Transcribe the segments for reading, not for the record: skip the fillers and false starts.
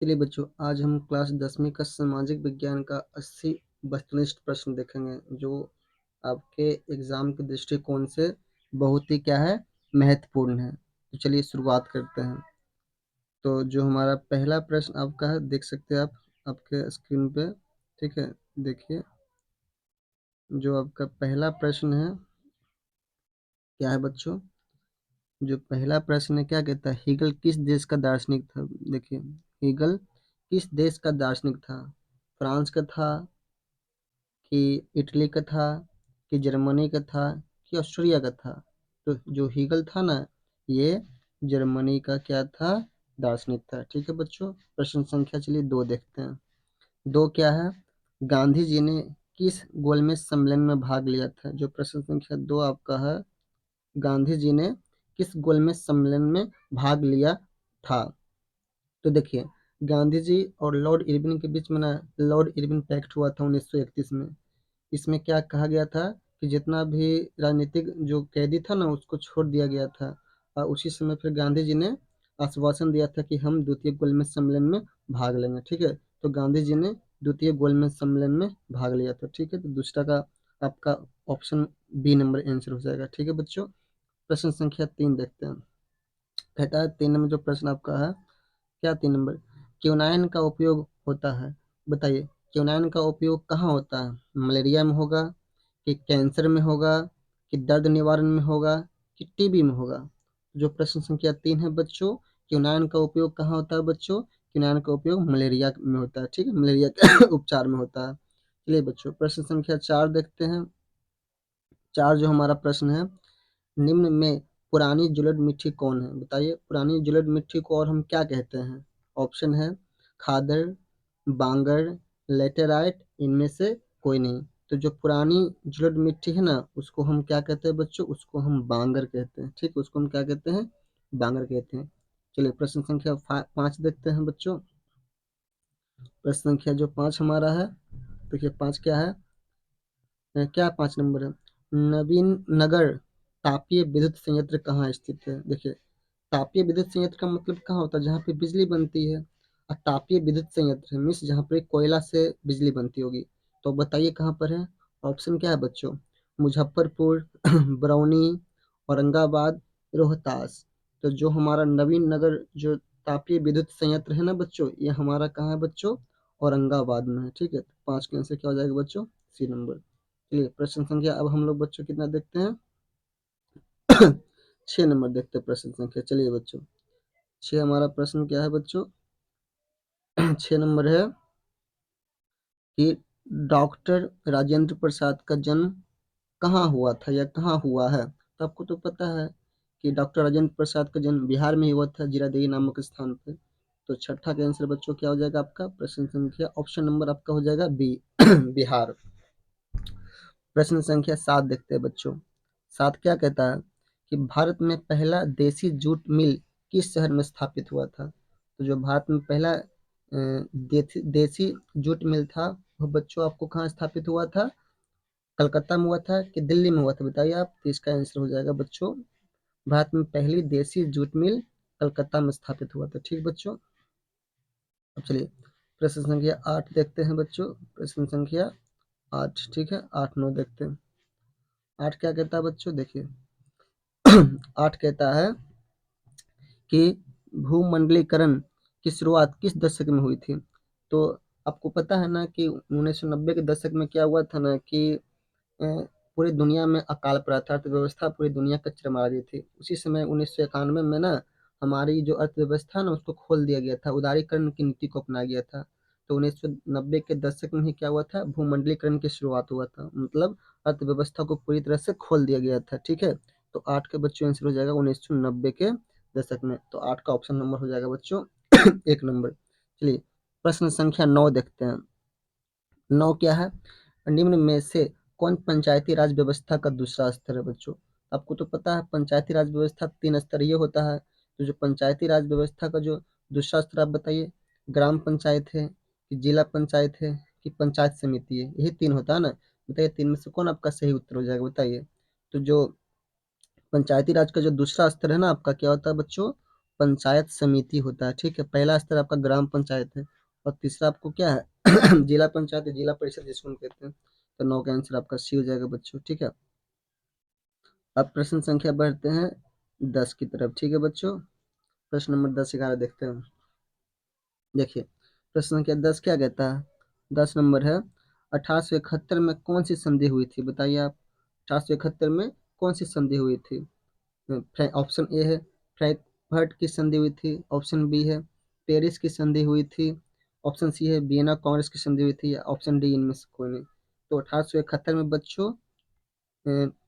चलिए बच्चों, आज हम क्लास 10वीं का सामाजिक विज्ञान का 80 वस्तुनिष्ठ प्रश्न देखेंगे, जो आपके एग्जाम के दृष्टिकोण से बहुत ही क्या है, महत्वपूर्ण है। तो चलिए शुरुआत करते हैं। तो जो हमारा पहला प्रश्न आपका है, देख सकते हैं आप आपके स्क्रीन पे। ठीक है, देखिए जो आपका पहला प्रश्न है, क्या है बच्चों। जो पहला प्रश्न है, क्या कहता है, हीगल किस देश का दार्शनिक था। देखिए, हीगल किस देश का दार्शनिक था। फ्रांस का था, कि इटली का था, कि जर्मनी का था, कि ऑस्ट्रिया का था। तो जो हीगल था ना, ये जर्मनी का क्या था, दार्शनिक था। ठीक है बच्चों, प्रश्न संख्या चलिए 2 देखते हैं। 2 क्या है, गांधी जी ने किस गोलमेज सम्मेलन में भाग लिया था। जो प्रश्न संख्या 2 आपका है, गांधी जी ने किस गोलमेज सम्मेलन में भाग लिया था। तो देखिए, गांधी जी और लॉर्ड इरविन के बीच में ना लॉर्ड इरविन पैक्ट हुआ था 1931 में। इसमें क्या कहा गया था कि जितना भी राजनीतिक जो कैदी था ना, उसको छोड़ दिया गया था। और उसी समय फिर गांधी जी ने आश्वासन दिया था कि हम द्वितीय गोलमेज सम्मेलन में भाग लेंगे। ठीक है, तो गांधी जी ने द्वितीय गोलमेज सम्मेलन में भाग लिया था। ठीक है, तो दूसरा का आपका ऑप्शन बी नंबर आंसर हो जाएगा। ठीक है बच्चों, प्रश्न संख्या 3 देखते हैं। कहता है 3 नंबर जो प्रश्न आपका है, क्या 3 नंबर, क्विनाइन का उपयोग होता है। बताइए, क्विनाइन का उपयोग कहाँ होता है। मलेरिया में होगा, कि कैंसर में होगा, कि दर्द निवारण में होगा, कि टीबी में होगा। जो प्रश्न संख्या 3 है बच्चों, क्विनाइन का उपयोग कहाँ होता है बच्चों। क्विनाइन का उपयोग मलेरिया में होता है। ठीक है, मलेरिया के उपचार में होता है। चलिए बच्चों, प्रश्न संख्या 4 देखते हैं। 4 जो हमारा प्रश्न है, निम्न में पुरानी जुलट मिट्टी कौन है। बताइए, पुरानी जुलट मिट्टी को और हम क्या कहते हैं। ऑप्शन है खादर, बांगर, लेटेराइट, इनमें से कोई नहीं। तो जो पुरानी जुलट मिट्टी है ना, उसको हम क्या कहते हैं बच्चों, उसको हम बांगर कहते हैं। ठीक, उसको हम क्या कहते हैं, बांगर कहते हैं। चलिए प्रश्न संख्या 5 देखते हैं बच्चों। प्रश्न संख्या जो 5 हमारा है, देखिए 5 क्या है, क्या 5 नंबर है, नवीन नगर तापीय विद्युत संयंत्र कहाँ स्थित है। देखिए, तापीय विद्युत संयंत्र का मतलब कहाँ होता है, जहाँ पे बिजली बनती है। और तापीय विद्युत संयंत्र मीन्स जहाँ पे कोयला से बिजली बनती होगी। तो बताइए कहाँ पर है। ऑप्शन क्या है बच्चों, मुजफ्फरपुर, बरौनी, औरंगाबाद, रोहतास। तो जो हमारा नवीन नगर जो तापीय विद्युत संयंत्र है ना बच्चों, ये हमारा कहाँ है बच्चों, औरंगाबाद में है। ठीक है, तो 5 के आंसर क्या हो जाएगा बच्चों, सी नंबर। चलिए प्रश्न संख्या अब हम लोग बच्चों कितना देखते हैं, 6 नंबर देखते हैं प्रश्न संख्या। चलिए बच्चों, 6 हमारा प्रश्न क्या है बच्चों, 6 नंबर है कि डॉक्टर राजेंद्र प्रसाद का जन्म कहाँ हुआ था या कहाँ हुआ है। तो आपको तो पता है कि डॉक्टर राजेंद्र प्रसाद का जन्म बिहार में ही हुआ था, जीरादेई नामक स्थान पे। तो छठा का आंसर बच्चों क्या हो जाएगा आपका, प्रश्न संख्या ऑप्शन नंबर आपका हो जाएगा बी, बिहार। प्रश्न संख्या 7 देखते हैं बच्चों। 7 क्या कहता है कि भारत में पहला देसी जूट मिल किस शहर में स्थापित हुआ था। तो जो भारत में पहला देसी जूट मिल था, वो बच्चों आपको कहाँ स्थापित हुआ था, कलकत्ता में हुआ था कि दिल्ली में हुआ था। बताइए आप। तो इसका आंसर हो जाएगा बच्चों, भारत में पहली देसी जूट मिल कलकत्ता में स्थापित हुआ था। ठीक बच्चों, अब चलिए प्रश्न संख्या 8 देखते हैं बच्चों। प्रश्न संख्या 8, ठीक है, 8 9 देखते हैं। 8 क्या कहता है बच्चों, देखिए 8 कहता है कि भूमंडलीकरण की शुरुआत किस दशक में हुई थी। तो आपको पता है ना कि 1990 के दशक में क्या हुआ था ना कि पूरी दुनिया में अकाल पड़ा था, अर्थव्यवस्था पूरी दुनिया कच्चर मार दी थी। उसी समय 1991 में ना हमारी जो अर्थव्यवस्था ना उसको खोल दिया गया था, उदारीकरण की नीति को अपनाया गया था। तो 1990 के दशक में ही क्या हुआ था, भूमंडलीकरण की शुरुआत हुआ था, मतलब अर्थव्यवस्था को पूरी तरह से खोल दिया गया था। ठीक है, तो 8 के बच्चों आंसर हो जाएगा 1990 के दशक में। तो 8 का ऑप्शन नंबर हो जाएगा बच्चों 1 नंबर। चलिए प्रश्न संख्या 9 देखते हैं। 9 क्या है, निम्न में से कौन पंचायती राज व्यवस्था का दूसरा स्तर है बच्चों। आपको तो पता है पंचायती राज व्यवस्था 3 स्तरीय होता है। तो जो पंचायती राज व्यवस्था का जो दूसरा स्तर आप बताइए, ग्राम पंचायत है, कि जिला पंचायत है, कि पंचायत समिति है। यही 3 होता है ना। बताइए 3 में से कौन आपका सही उत्तर हो जाएगा, बताइए। तो जो पंचायती राज का जो दूसरा स्तर है ना आपका, क्या होता है बच्चों, पंचायत समिति होता है, ठीक है। पहला स्तर आपका ग्राम पंचायत है और तीसरा आपको क्या है जिला पंचायत है, जिला परिषद जिसको हम कहते हैं। तो 9 का आंसर आपका सी हो जाएगा बच्चों, ठीक है। अब प्रश्न संख्या बढ़ते हैं 10 की तरफ, ठीक है बच्चों। प्रश्न नंबर 10 11 देखते हैं। देखिए प्रश्न संख्या 10 क्या कहता है, 10 नंबर है 1871 में कौन सी संधि हुई थी, बताइए आप। 1871 में कौन सी संधि हुई थी? ऑप्शन ए है फ्रैंकफर्ट की संधि हुई थी, ऑप्शन बी है पेरिस की संधि हुई थी, ऑप्शन सी है वियना कांग्रेस की संधि हुई थी, या ऑप्शन डी इनमें से कोई नहीं। तो 1871 में बच्चों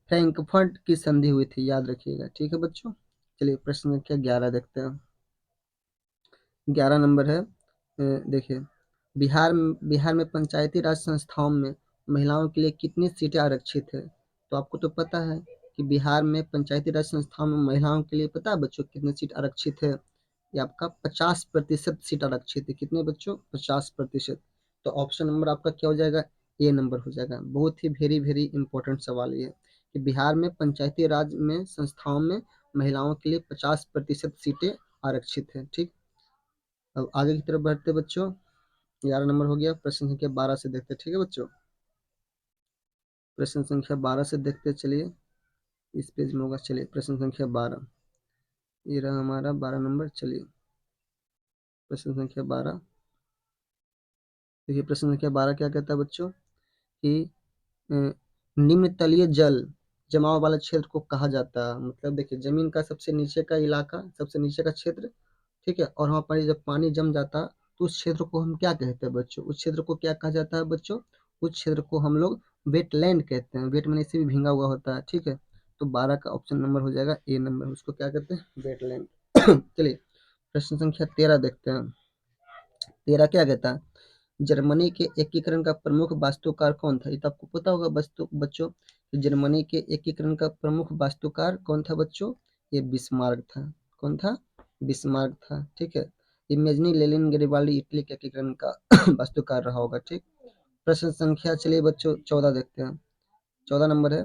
फ्रैंकफर्ट की संधि हुई थी, याद रखिएगा, ठीक है बच्चों। चलिए प्रश्न संख्या 11 देखते हैं। 11 नंबर है देखिए बिहार में पंचायती राज संस्थाओं में महिलाओं के लिए कितनी सीटें आरक्षित है? तो आपको तो पता है कि बिहार में पंचायती राज संस्थाओं में महिलाओं के लिए पता है बच्चों कितनी सीट आरक्षित है? ये आपका 50% सीट आरक्षित है। कितने बच्चों? 50%। तो ऑप्शन नंबर आपका क्या हो जाएगा? ए नंबर हो जाएगा। बहुत ही वेरी वेरी इंपॉर्टेंट सवाल ये है कि बिहार में पंचायती राज में संस्थाओं में महिलाओं के लिए 50% सीटें आरक्षित है, ठीक। अब आगे की तरफ बढ़ते बच्चों। 11 नंबर हो गया। प्रश्न संख्या 12 से देखते, ठीक है बच्चों। प्रश्न संख्या 12 से देखते चलिए, इस पेज में होगा। चलिए प्रश्न संख्या 12, ये रहा हमारा 12 नंबर। चलिए प्रश्न संख्या 12 देखिए। प्रश्न संख्या 12 क्या कहता है बच्चों कि निम्न तलीय जल जमाव वाला क्षेत्र को कहा जाता है। मतलब देखिए जमीन का सबसे नीचे का इलाका, सबसे नीचे का क्षेत्र, ठीक है। और वहाँ पर जब पानी जम जाता है तो उस क्षेत्र को हम क्या कहते हैं बच्चों? उस क्षेत्र को क्या कहा जाता है बच्चों? उस क्षेत्र को हम लोग वेटलैंड कहते हैं। वेट मैंने इसे भी भींगा हुआ होता है, ठीक है। तो 12 का ऑप्शन नंबर हो जाएगा ए नंबर, उसको क्या कहते हैं? वेटलैंड। चलिए प्रश्न संख्या 13 देखते हैं। 13 क्या कहता है, जर्मनी के एकीकरण का प्रमुख वास्तुकार कौन था? ये तो आपको पता होगा बच्चों कि जर्मनी के एकीकरण का प्रमुख वास्तुकार कौन था बच्चों? ये बिस्मार्क था। कौन था? बिस्मार्क था, ठीक है। इमेजनी लेनिन गरिबाल्डी इटली के एकीकरण का वास्तुकार रहा होगा, ठीक। प्रश्न संख्या चलिए बच्चों 14 देखते हैं। 14 नंबर है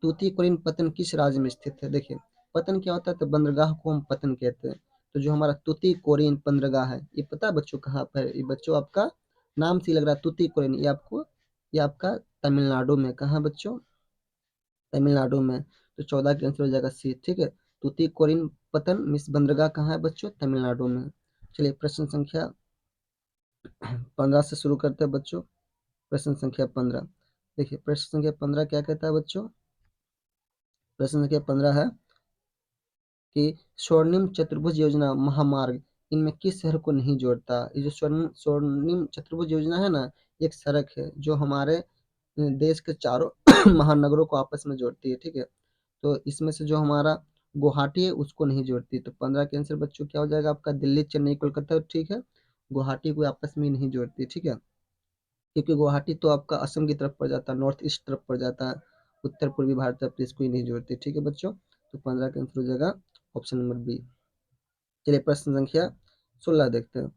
तूतीकोरिन पतन किस राज्य में स्थित है? देखिए पतन क्या होता है, तो बंदरगाह को हम पतन कहते हैं। तो जो हमारा तूतीकोरिन बंदरगाह है, ये पता है बच्चों कहाँ पर है? ये बच्चों आपका नाम से ही लग रहा है तूतीकोरिन, ये आपका तमिलनाडु में। कहाँ बच्चों? तमिलनाडु में। तो 14 का आंसर हो जाएगा सी, ठीक है। तूतीकोरिन पतन मिस बंदरगाह कहाँ है बच्चों? तमिलनाडु में। चलिए प्रश्न संख्या 15 से शुरू करते हैं बच्चों। प्रश्न संख्या 15 देखिए। प्रश्न संख्या 15 क्या कहता है बच्चों? प्रश्न संख्या 15 है कि स्वर्णिम चतुर्भुज योजना महामार्ग इनमें किस शहर को नहीं जोड़ता? ये जो स्वर्णिम चतुर्भुज योजना है ना, एक सड़क है जो हमारे देश के चारों महानगरों को आपस में जोड़ती है, ठीक है। तो इसमें से जो हमारा गुवाहाटी है उसको नहीं जोड़ती। तो 15 के आंसर बच्चों क्या हो जाएगा आपका? दिल्ली चेन्नई कोलकाता, ठीक है। गुवाहाटी को आपस में नहीं जोड़ती, ठीक है। क्योंकि गुवाहाटी तो आपका असम की तरफ पड़ जाता है, नॉर्थ ईस्ट तरफ पड़ जाता है, उत्तर पूर्वी भारत तरफ, इसको ही नहीं जोड़ती, ठीक है बच्चों। तो 15 का आंसर हो जाएगा ऑप्शन नंबर बी। चलिए प्रश्न संख्या 16 देखते हैं।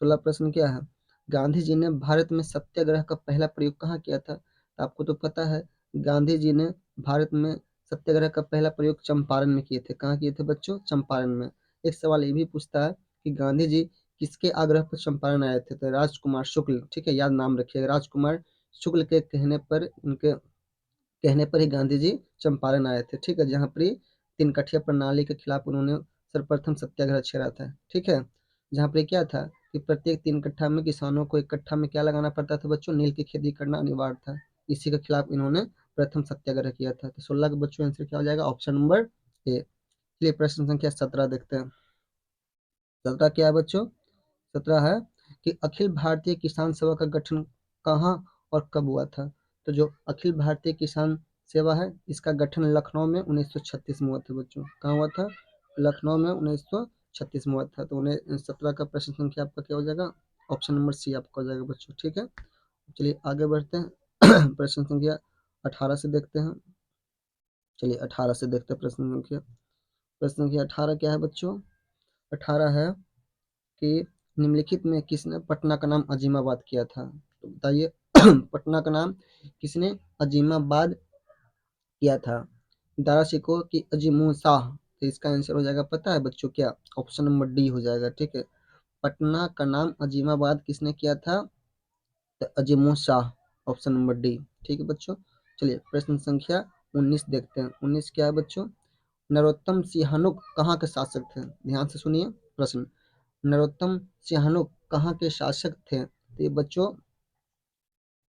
16 प्रश्न क्या है, गांधी जी ने भारत में सत्याग्रह का पहला प्रयोग कहाँ किया था? तो आपको तो पता है गांधी जी ने भारत में सत्याग्रह का पहला प्रयोग चंपारण में किए थे। कहाँ किए थे बच्चों? चंपारण में। एक सवाल ये भी पूछता है कि गांधी जी किसके आग्रह पर चंपारण आए थे? तो राजकुमार शुक्ल, ठीक है, याद नाम रखिएगा। राजकुमार शुक्ल के कहने पर, उनके कहने पर ही गांधी जी चंपारण आए थे, ठीक है। जहाँ पर तीन कठिया प्रणाली के खिलाफ उन्होंने सर्वप्रथम सत्याग्रह छेड़ा था, ठीक है। जहाँ पर क्या था कि प्रत्येक 3 कट्ठा में किसानों को 1 कट्ठा में क्या लगाना पड़ता था बच्चों? नील की खेती करना अनिवार्य था। इसी के खिलाफ इन्होंने प्रथम सत्याग्रह किया था। तो 16 के बच्चों आंसर क्या हो जाएगा? Option number A. चलिए प्रश्न संख्या 17 देखते हैं। 17 क्या है बच्चों? 17 है कि अखिल भारतीय किसान सभा का गठन कहाँ और कब हुआ था? तो जो अखिल भारतीय किसान सेवा है इसका गठन लखनऊ में 1936 में हुआ था बच्चों। कहाँ हुआ था? लखनऊ में 1936 में हुआ था। तो उन्हें 17 का प्रश्न संख्या आपका क्या हो जाएगा? ऑप्शन नंबर सी आपका हो जाएगा बच्चों, ठीक है। चलिए आगे बढ़ते हैं। प्रश्न संख्या 18 से देखते हैं। चलिए 18 से देखते हैं प्रश्न संख्या 18 क्या है बच्चों? 18 है कि निम्नलिखित में किसने पटना का नाम अजीमाबाद किया था? तो बताइए पटना का नाम किसने अजीमाबाद किया था? दारा शिकोह की अजीमुल शाह? तो इसका आंसर हो जाएगा पता है बच्चों क्या? ऑप्शन नंबर डी हो जाएगा, ठीक है। पटना का नाम अजीमाबाद किसने किया था? तो Azimuddin Shah, option number D, ठीक है बच्चों। चलिए प्रश्न संख्या 19 देखते हैं। 19 क्या है बच्चों? नरोत्तम सिंहनुक कहाँ के शासक थे? ध्यान से सुनिए प्रश्न। नरोत्तम सिंहनुक कहाँ के शासक थे? तो ये बच्चों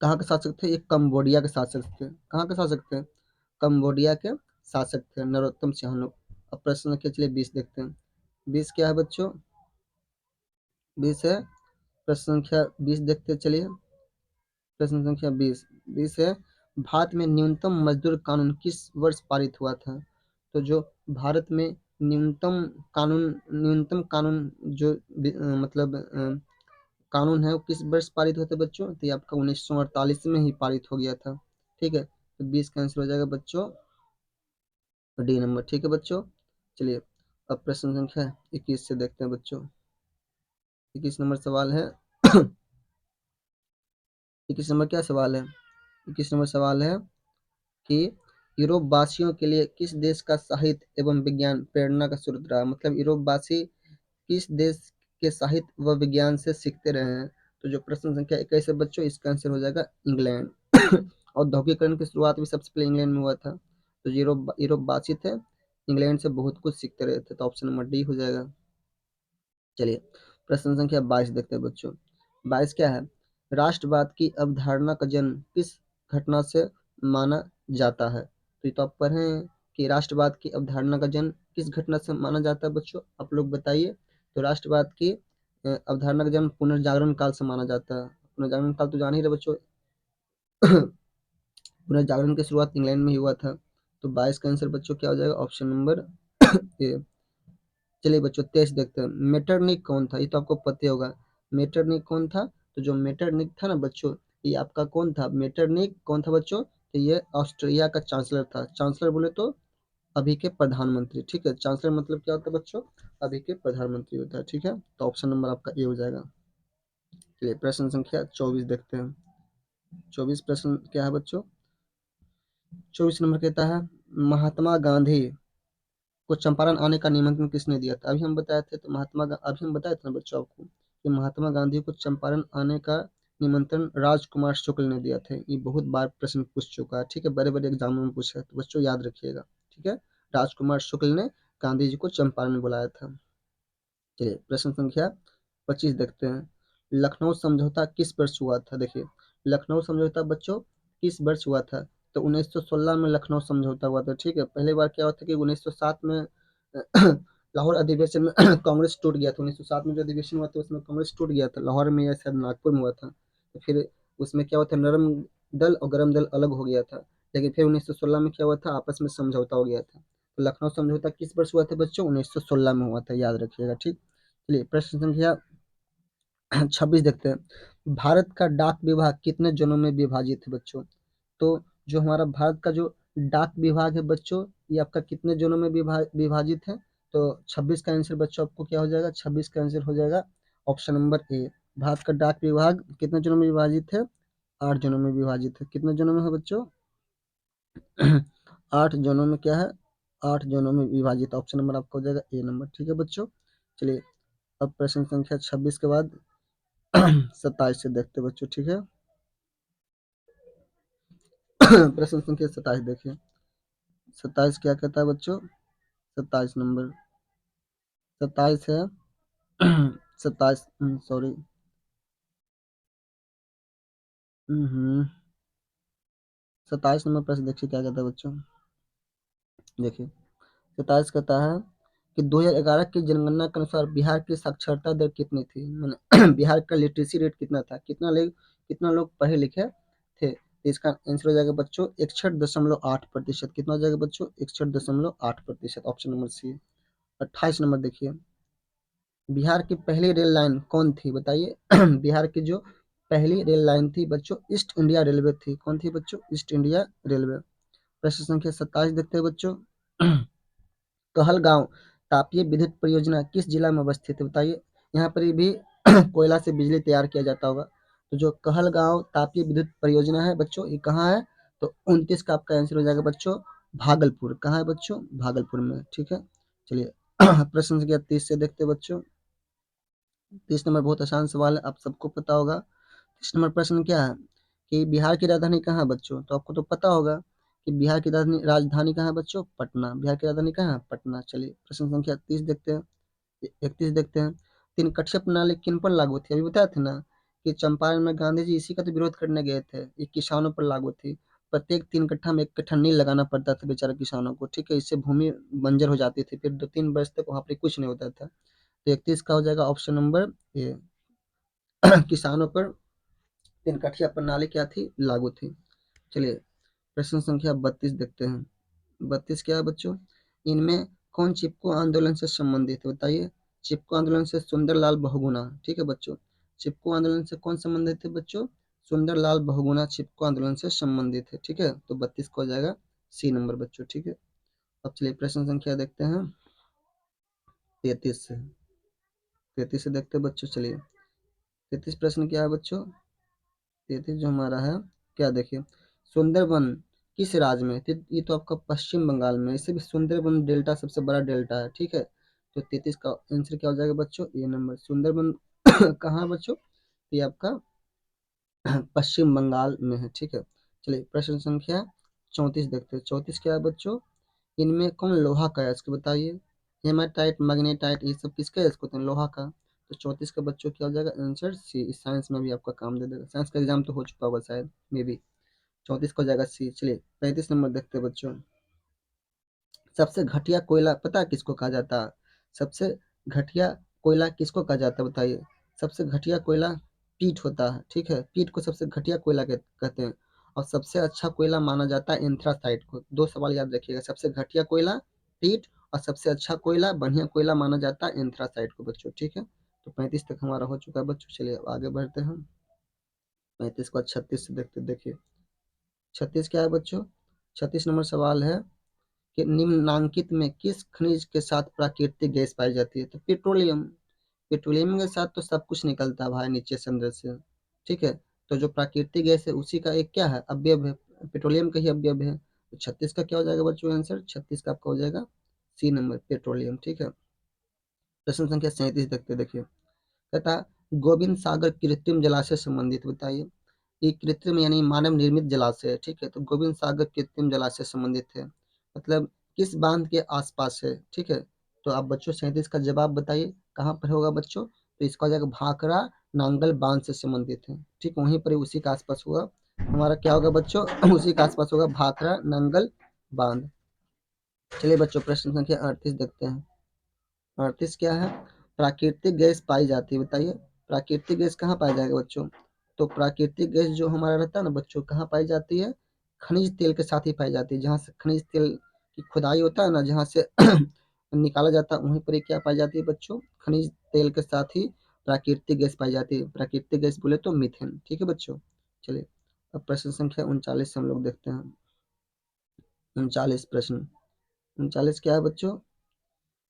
कहाँ के शासक थे? ये कंबोडिया के शासक थे। कहाँ के शासक थे? कंबोडिया के शासक थे नरोत्तम सिंहनुक। अब प्रश्न संख्या चलिए 20 देखते हैं। 20 क्या है बच्चों? 20 है, प्रश्न संख्या 20 देखते हैं, चलिए। प्रश्न संख्या 20, 20 है, भारत में न्यूनतम मजदूर कानून किस वर्ष पारित हुआ था? तो जो भारत में न्यूनतम कानून जो मतलब कानून है वो किस वर्ष पारित हुआ था बच्चों? तो ये आपका 1948 में ही पारित हो गया था, ठीक है। तो 20 का आंसर हो जाएगा बच्चों डी नंबर, ठीक है बच्चों। चलिए अब प्रश्न संख्या 21 से देखते हैं बच्चों। 21 नंबर सवाल है 21 नंबर क्या सवाल है? 21 नंबर सवाल है कि यूरोप वासियों के लिए किस देश का साहित्य एवं विज्ञान प्रेरणा का स्रोत रहा? मतलब यूरोप वासी किस देश के साहित्य व विज्ञान से सीखते रहे हैं? तो जो प्रश्न संख्या 21 है बच्चों, इसका आंसर हो जाएगा इंग्लैंड। औद्योगिकरण की शुरुआत भी सबसे पहले इंग्लैंड में हुआ था। तो यूरोप यूरोप वासी थे, इंग्लैंड से बहुत कुछ सीखते रहे थे। तो ऑप्शन नंबर डी हो जाएगा। चलिए प्रश्न संख्या 22 देखते हैं बच्चों। 22 क्या है? राष्ट्रवाद की अवधारणा का जन्म किस घटना से माना जाता है? तो ये तो आप पढ़े हैं कि राष्ट्रवाद की अवधारणा का जन्म किस घटना से माना जाता है बच्चों, आप लोग बताइए। तो राष्ट्रवाद की अवधारणा का जन्म पुनर्जागरण काल से माना जाता है। पुनर्जागरण काल तो जान ही रहे बच्चों। पुनर्जागरण की शुरुआत इंग्लैंड में ही हुआ था। तो 22 का आंसर बच्चों क्या हो जाएगा? Option number A. चलिए बच्चों 23 देखते हैं। मेटरनिक कौन था? ये तो आपको पता ही होगा। मेटरनिक कौन था? तो जो मेटरनिक था ना बच्चों, ये आपका कौन था? मेटरनिक कौन था बच्चों? तो ये ऑस्ट्रिया का चांसलर था। चांसलर बोले तो अभी के प्रधानमंत्री, ठीक है। चांसलर मतलब क्या होता है बच्चों? अभी के प्रधानमंत्री होता है, ठीक है। तो ऑप्शन नंबर आपका ए हो जाएगा। चलिए प्रश्न संख्या 24 देखते हैं। 24 प्रश्न क्या है बच्चों? 24 नंबर कहता है, महात्मा गांधी को चंपारण आने का निमंत्रण किसने दिया था? अभी हम बताए थे ना बच्चों आपको कि महात्मा गांधी को चंपारण आने का निमंत्रण राजकुमार शुक्ल ने दिया था। ये बहुत बार प्रश्न पूछ चुका है, ठीक है, बड़े बड़े एग्जामों में पूछा है, तो बच्चों याद रखिएगा, ठीक है। राजकुमार शुक्ल ने गांधी जी को चंपारण बुलाया था। चलिए प्रश्न संख्या 25 देखते हैं। लखनऊ समझौता किस वर्ष हुआ था? देखिए लखनऊ समझौता बच्चों किस वर्ष हुआ था? तो 1916 में लखनऊ समझौता हुआ था, ठीक है। पहली बार क्या हुआ था कि 1907 में लाहौर अधिवेशन में कांग्रेस टूट गया था। 1907 में जो अधिवेशन हुआ था उसमें कांग्रेस टूट गया था, लाहौर में या शायद नागपुर में हुआ था। तो फिर उसमें क्या हुआ था, नरम दल और गरम दल अलग हो गया था। लेकिन फिर 1916 में क्या हुआ था, आपस में समझौता हो गया था। तो लखनऊ समझौता किस वर्ष हुआ था बच्चों? 1916 में हुआ था, याद रखिएगा, ठीक। चलिए प्रश्न संख्या 26 देखते हैं। भारत का डाक विभाग कितने जोनों में विभाजित है बच्चों? तो जो हमारा भारत का जो डाक विभाग है बच्चों, ये आपका कितने जोनों में विभाजित है? तो 26 का आंसर बच्चों आपको क्या हो जाएगा? 26 का आंसर हो जाएगा ऑप्शन नंबर ए। भारत का डाक विभाग कितने जोनों में विभाजित है? 8 जोनों में विभाजित है। कितने जोनों में है बच्चों? 8 जोनों में क्या है? 8 जोनों में विभाजित। ऑप्शन नंबर आपका हो जाएगा ए नंबर, ठीक है बच्चों। चलिए अब प्रश्न संख्या 26 के बाद 27 से देखते हैं बच्चों, ठीक है। प्रश्न संख्या 27 देखिए। 27 क्या कहता है बच्चों? 27 नंबर, 27 है 27, सॉरी, 27 नंबर प्रश्न देखिए क्या कहता है बच्चों। देखिए 27 कहता है कि 2011 की जनगणना के अनुसार बिहार की साक्षरता दर कितनी थी? मैंने बिहार का लिटरेसी रेट कितना था? कितना लोग पढ़े लिखे थे? तो इसका आंसर हो जाएगा बच्चों 61.8%। कितना हो जाएगा बच्चों? 61.8%, ऑप्शन नंबर सी। 28 नंबर देखिए। बिहार की पहली रेल लाइन कौन थी बताइए? बिहार की जो पहली रेल लाइन थी बच्चों, ईस्ट इंडिया रेलवे थी। कौन थी बच्चों? East India railway. प्रश्न संख्या 27 देखते हैं बच्चों। कहलगांव तापीय विद्युत परियोजना किस जिला में अवस्थित है बताइए? यहाँ पर भी कोयला से बिजली तैयार किया जाता होगा। तो जो कहलगांव तापीय विद्युत परियोजना है बच्चों, ये कहाँ है? तो 29 का आपका आंसर हो जाएगा बच्चों भागलपुर। कहाँ है बच्चों? भागलपुर में, ठीक है। चलिए प्रश्न संख्या 30 से देखते हैं बच्चों। 30 नंबर बहुत आसान सवाल है, आप सबको पता होगा। 30 नंबर प्रश्न क्या है कि बिहार की राजधानी कहाँ है बच्चों? तो आपको तो पता होगा कि बिहार की राजधानी राजधानी कहाँ है बच्चों? पटना। बिहार की राजधानी कहाँ है? पटना। चलिए प्रश्न संख्या 30 देखते हैं। 31 देखते हैं। तीन कक्षीय प्रणाली किन पर लागू थी? अभी बताया था ना कि चंपारण में गांधी जी इसी का तो विरोध करने गए थे। ये किसानों पर लागू थी। प्रत्येक 3 कट्ठा में 1 कट्ठा नील लगाना पड़ता था बेचारे किसानों को, ठीक है? इससे भूमि बंजर हो जाती थी, फिर 2-3 वर्ष तक वहाँ पे कुछ नहीं होता था। तो 31 का हो जाएगा ऑप्शन नंबर ए। किसानों पर 3 कट्ठा प्रणाली क्या थी? लागू थी। चलिए प्रश्न संख्या 32 देखते हैं। 32 क्या है बच्चों? इनमें कौन चिपको आंदोलन से संबंधित है? बताइए। चिपको आंदोलन से सुंदरलाल बहुगुणा, ठीक है बच्चों। चिपको आंदोलन से कौन संबंधित है बच्चों? सुंदरलाल बहुगुणा चिपको आंदोलन से संबंधित है, ठीक है? तो 32 को हो जाएगा सी नंबर बच्चों, ठीक है। अब चलिए प्रश्न संख्या देखते हैं 33 से। 33 से देखते हैं बच्चों, चलिए। 33 प्रश्न क्या है बच्चों? 33 जो हमारा है, क्या देखिए, सुंदरबन किस राज्य में? तो ये तो आपका पश्चिम बंगाल में, इससे भी सुंदरबन डेल्टा सबसे बड़ा डेल्टा है, ठीक है? तो 33 का आंसर क्या हो जाएगा बच्चों? ये नंबर सुंदरबन कहाँ है बच्चों? ये आपका पश्चिम बंगाल में है, ठीक है। चलिए प्रश्न संख्या 34 देखते हैं। 34 क्या है बच्चों? इनमें कौन लोहा का है, इसको बताइए। हेमाटाइट, मैग्नेटाइट, ये सब किसका है? इसको तो लोहा का। तो 34 का बच्चों क्या हो जाएगा आंसर? सी। साइंस में भी आपका काम दे देगा, साइंस का एग्जाम तो हो चुका होगा शायद, मे बी। 34 को हो जाएगा सी। चलिए 35 नंबर देखते हैं बच्चों। सबसे घटिया कोयला पता है किसको कहा जाता है? सबसे घटिया कोयला किसको कहा जाता है बताइए। सबसे घटिया कोयला पीट होता है, ठीक है? पीट को सबसे घटिया कोयला कहते हैं। और सबसे अच्छा कोयला माना जाता है एंथ्रासाइट को। दो सवाल याद रखिएगा, सबसे घटिया कोयला पीट, और सबसे अच्छा कोयला, बढ़िया कोयला माना जाता है एंथ्रासाइट को बच्चों, ठीक है? तो 35 तक हमारा हो चुका है बच्चों। चलिए अब आगे बढ़ते हैं। 35 को 36 से देखते, देखिए 36 क्या है बच्चों? 36 नंबर सवाल है कि निम्नांकित में किस खनिज के साथ प्राकृतिक गैस पाई जाती है? तो पेट्रोलियम। पेट्रोलियम के साथ तो सब कुछ निकलता है भाई नीचे से अंदर से, ठीक है? तो जो प्राकृतिक गैस है उसी का एक क्या है? अवयव है, पेट्रोलियम का ही अवयव है। तो 36 का क्या हो जाएगा बच्चों आंसर? 36 का आपका हो जाएगा सी नंबर, पेट्रोलियम, ठीक है। प्रश्न संख्या 37 देखते, देखिए। तथा गोविंद सागर कृत्रिम जलाशय संबंधित बताइए। ये कृत्रिम यानी मानव निर्मित जलाशय है, ठीक है? तो गोविंद सागर कृत्रिम जलाशय संबंधित है, मतलब किस बांध के आसपास है, ठीक है? तो आप बच्चों 37 का जवाब बताइए, कहाँ पर होगा बच्चों? तो इसका हो जाएगा भाखड़ा नांगल बांध से संबंधित है, ठीक? वहीं पर उसी के आसपास होगा हमारा, क्या होगा बच्चों? उसी के आसपास होगा भाखड़ा नांगल बांध। चलिए बच्चों प्रश्न संख्या 38 देखते हैं। 38 क्या है? प्राकृतिक गैस पाई जाती है, बताइए। प्राकृतिक गैस कहाँ पाया जाएगा बच्चों? तो प्राकृतिक गैस जो हमारा रहता है ना बच्चों, कहाँ पाई जाती है? खनिज तेल के साथ ही पाई जाती है। जहाँ से खनिज तेल की खुदाई होता है ना, जहाँ से निकाला जाता है, वहीं पर ये क्या पाई जाती है बच्चों? खनिज तेल के साथ ही प्राकृतिक गैस पाई जाती है। प्राकृतिक गैस बोले तो मीथेन, ठीक है बच्चों। चलिए अब प्रश्न संख्या 39 से हम लोग देखते हैं। 39 प्रश्न। 39 क्या है बच्चों?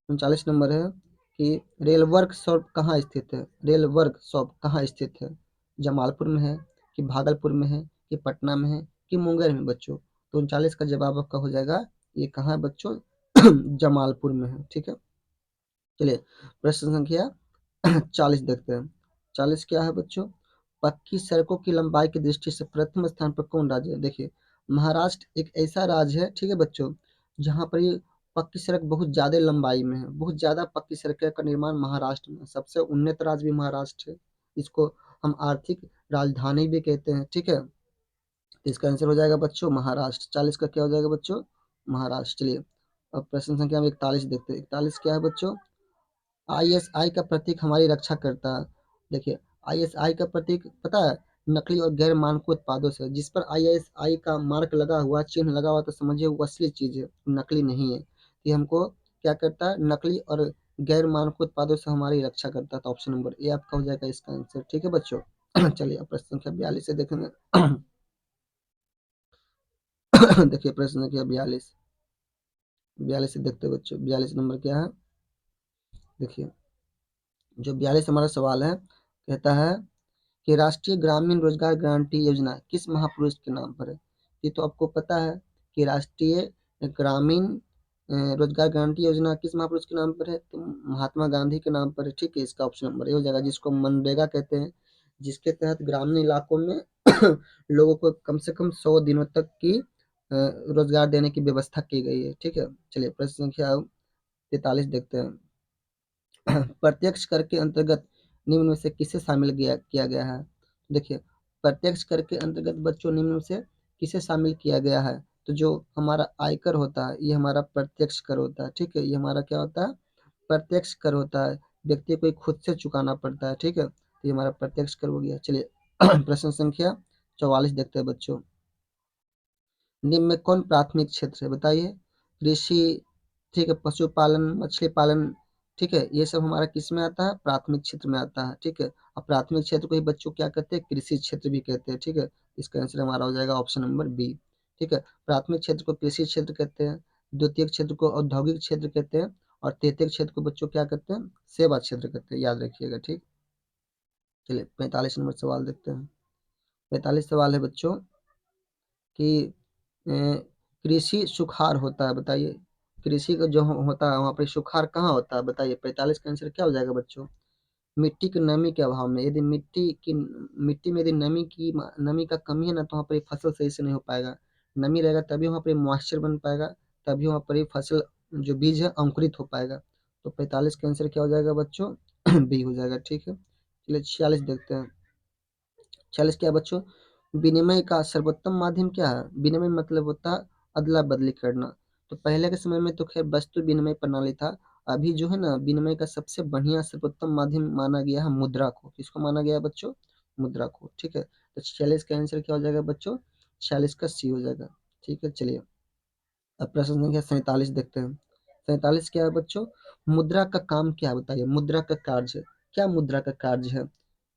39 नंबर है कि रेल वर्कशॉप कहाँ स्थित है? रेल वर्कशॉप कहाँ स्थित है? जमालपुर में है, कि भागलपुर में है, कि पटना में है, कि मुंगेर में बच्चों? तो 39 का जवाब आपका हो जाएगा, ये कहाँ है बच्चों? जमालपुर में है, ठीक है। चलिए प्रश्न संख्या 40 देखते हैं। 40 क्या है बच्चों? पक्की सड़कों की लंबाई की दृष्टि से प्रथम स्थान पर कौन राज्य है? देखिए महाराष्ट्र एक ऐसा राज्य है, ठीक है बच्चों, जहाँ पर ये पक्की सड़क बहुत ज्यादा लंबाई में है। बहुत ज्यादा पक्की सड़क का निर्माण महाराष्ट्र में है। सबसे उन्नत राज्य भी महाराष्ट्र है। इसको हम आर्थिक राजधानी भी कहते हैं, ठीक है? तो इसका आंसर हो जाएगा बच्चों महाराष्ट्र। 40 का क्या हो जाएगा बच्चों? महाराष्ट्र। चलिए अब प्रश्न संख्या हम 41 देखते हैं। 41 क्या है बच्चों? आईएसआई का प्रतीक हमारी रक्षा करता है। देखिए आईएसआई का प्रतीक पता है? नकली और गैर मानक उत्पादों से। जिस पर आईएसआई का मार्क लगा हुआ, चिन्ह लगा हुआ, तो समझिए वो असली चीज है, नकली नहीं है। ये हमको क्या करता है? नकली और गैर मानक उत्पादों से हमारी रक्षा करता है। तो ऑप्शन नंबर ए आपका हो जाएगा इसका आंसर, ठीक है बच्चों। चलिए अब प्रश्न संख्या 42 से देखेंगे। देखिए प्रश्न संख्या 42। 42 से देखते हैं बच्चों। 42 नंबर क्या है? देखिए जो 42 हमारा सवाल है, कहता है कि राष्ट्रीय ग्रामीण रोजगार गारंटी योजना किस महापुरुष के नाम पर है? ये तो आपको पता है कि राष्ट्रीय ग्रामीण रोजगार गारंटी योजना किस महापुरुष के नाम पर है? तो महात्मा गांधी के नाम पर है, ठीक है। इसका ऑप्शन नंबर ए हो जाएगा, जिसको मनरेगा कहते हैं, जिसके तहत ग्रामीण इलाकों में लोगों को कम से कम 100 दिनों तक की रोजगार देने की व्यवस्था की गई है, ठीक है। चलिए प्रश्न संख्या 43 देखते हैं। प्रत्यक्ष कर के अंतर्गत निम्न में से किसे शामिल किया गया है? देखिए, प्रत्यक्ष कर के अंतर्गत बच्चों निम्न में से किसे शामिल किया गया है? तो जो हमारा आयकर होता है, ये हमारा प्रत्यक्ष कर होता है, ठीक है। ये हमारा क्या होता है? प्रत्यक्ष कर होता है, व्यक्ति को खुद से चुकाना पड़ता है, ठीक है। तो ये हमारा प्रत्यक्ष कर हो गया। चलिए प्रश्न संख्या 44 देखते हैं बच्चों। निम्न में कौन प्राथमिक क्षेत्र है? बताइए। कृषि, ठीक है, पशुपालन, मछली पालन, ठीक है, ये सब हमारा किस में आता है? प्राथमिक क्षेत्र में आता है, ठीक है। और प्राथमिक क्षेत्र को ही बच्चों क्या कहते हैं? कृषि क्षेत्र भी कहते हैं, ठीक है। इसका आंसर हमारा हो जाएगा ऑप्शन नंबर बी, ठीक है। प्राथमिक क्षेत्र को कृषि क्षेत्र कहते हैं, द्वितीय क्षेत्र को औद्योगिक क्षेत्र कहते हैं, और तृतीय क्षेत्र को बच्चों क्या कहते हैं? सेवा क्षेत्र कहते हैं, याद रखिएगा, ठीक। चलिए 45 नंबर सवाल देखते हैं। 45 सवाल है बच्चों कि कृषि सुखाड़ होता है, बताइए। कृषि का जो होता है वहाँ पे सुखाड़ कहाँ होता है? बताइए। 45 का आंसर क्या हो जाएगा बच्चों? मिट्टी की नमी के अभाव में। यदि मिट्टी में यदि नमी का कमी है ना, तो वहाँ पर फसल सही से नहीं हो पाएगा। नमी रहेगा तभी वहाँ पर मॉइस्चर बन पाएगा, तभी वहाँ पर फसल जो बीज है अंकुरित हो पाएगा। तो 45 का आंसर क्या हो जाएगा बच्चों? बी हो जाएगा, ठीक है। चलिए 46 देखते हैं। 46 क्या है बच्चों? विनिमय का सर्वोत्तम माध्यम क्या है? विनिमय मतलब होता है अदला बदली करना। तो पहले के समय में तो खैर वस्तु विनिमय प्रणाली था। अभी जो है ना, विनिमय का सबसे बढ़िया सर्वोत्तम माध्यम माना गया है मुद्रा को। किसको माना गया है बच्चों? मुद्रा को, ठीक है। तो 46 का आंसर क्या हो जाएगा बच्चों? 46 का सी हो जाएगा, ठीक है। चलिए अब प्रश्न संख्या 47 देखते हैं। 47 क्या है बच्चों? मुद्रा का काम क्या है? बताइए। मुद्रा का कार्य क्या? मुद्रा का कार्य है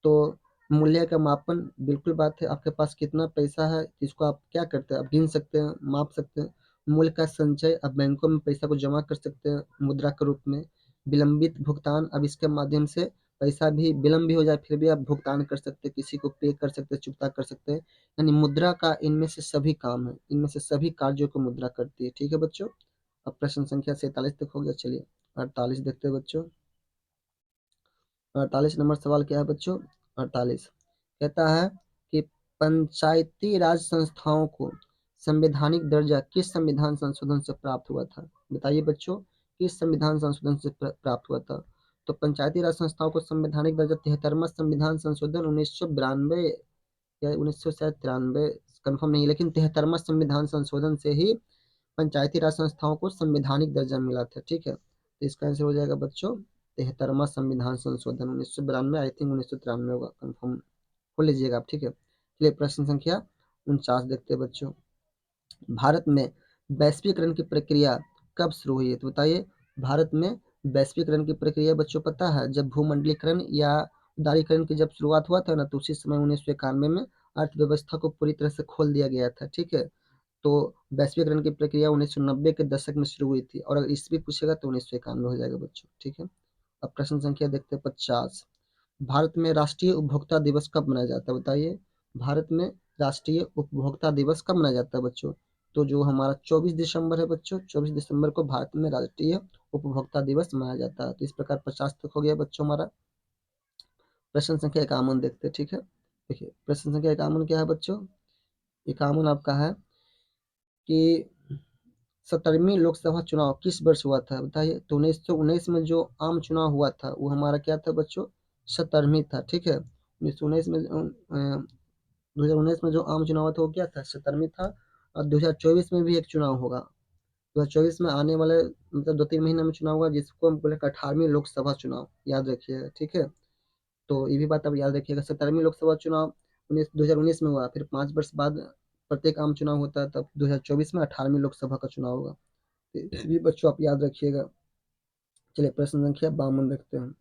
तो मूल्य का मापन, बिल्कुल बात है। आपके पास कितना पैसा है, इसको आप क्या करते हैं? आप गिन सकते हैं, माप सकते हैं। मूल्य का संचय, आप बैंकों में पैसा को जमा कर सकते हैं मुद्रा के रूप में। विलंबित भुगतान, अब इसके माध्यम से पैसा भी विलंब भी हो जाए फिर भी आप भुगतान कर सकते हैं, किसी को पे कर सकते हैं, चुकता कर सकते हैं। यानी मुद्रा का इनमें से सभी काम है, इनमें से सभी कार्यों को मुद्रा करती है, ठीक है बच्चों। अब प्रश्न संख्या 47 तक हो गया। चलिए 48 देखते हैं बच्चों। 48 नंबर सवाल क्या है बच्चों? 48 कहता है कि पंचायती राज संस्थाओं को संवैधानिक दर्जा किस संविधान संशोधन से प्राप्त हुआ था? बताइए बच्चों, किस संविधान संशोधन से प्राप्त हुआ था? तो पंचायती राज संस्थाओं को संवैधानिक दर्जा 73वां संविधान संशोधन 1992 या 1900 शायद 93, कन्फर्म नहीं, लेकिन 73वां संविधान संशोधन से ही पंचायती राज संस्थाओं को संवैधानिक दर्जा मिला था, ठीक है। तो इसका आंसर हो जाएगा बच्चों 73वां संविधान संशोधन 1992, आई थिंक 1993 होगा, कन्फर्म हो लीजिएगा आप, ठीक है। चलिए प्रश्न संख्या 49 देखते हैं बच्चों। भारत में वैश्वीकरण की प्रक्रिया कब शुरू हुई है? तो बताइए। भारत में वैश्वीकरण की प्रक्रिया बच्चों पता है, जब भूमंडलीकरण या उदारीकरण की जब शुरुआत हुआ था ना, तो उसी समय 1991 में अर्थव्यवस्था को पूरी तरह से खोल दिया गया था, ठीक है। तो वैश्वीकरण की प्रक्रिया 1990 के दशक में शुरू हुई थी, और अगर ईस्वी पूछेगा तो 1991 हो जाएगा बच्चों, ठीक है। अब प्रश्न संख्या देखते हैं 50। भारत में राष्ट्रीय उपभोक्ता दिवस कब मनाया जाता है? बताइए। भारत में राष्ट्रीय उपभोक्ता दिवस कब मनाया जाता है बच्चों? तो जो हमारा 24 दिसंबर है बच्चों, 24 दिसंबर को भारत में राष्ट्रीय उपभोक्ता दिवस मनाया जाता है। तो इस प्रकार 50 तक हो गया बच्चों हमारा। प्रश्न संख्या 51 देखते हैं, ठीक है। देखिए प्रश्न संख्या 51 क्या है बच्चों? 51 आपका है कि 17वीं लोकसभा चुनाव किस वर्ष हुआ था? बताइए। तो 1919 में जो आम चुनाव हुआ था वो हमारा क्या था बच्चों? 17वीं था, ठीक है। 1919 में 2019 में जो आम चुनाव हुआ था वो क्या था? 17वीं था। और 2024 में भी एक चुनाव होगा। 2024 में आने वाले मतलब 2-3 महीने में चुनाव होगा, जिसको हम बोले 18वीं लोकसभा चुनाव, याद रखिएगा, ठीक है। तो ये भी बात आप याद रखिएगा, 17वीं लोकसभा चुनाव 2019 में हुआ, फिर 5 वर्ष बाद प्रत्येक आम चुनाव होता है, तब 2024 में 18वीं लोकसभा का चुनाव होगा। तो ये बच्चों आप याद रखिएगा। चलिए प्रश्न संख्या 52 देखते हैं।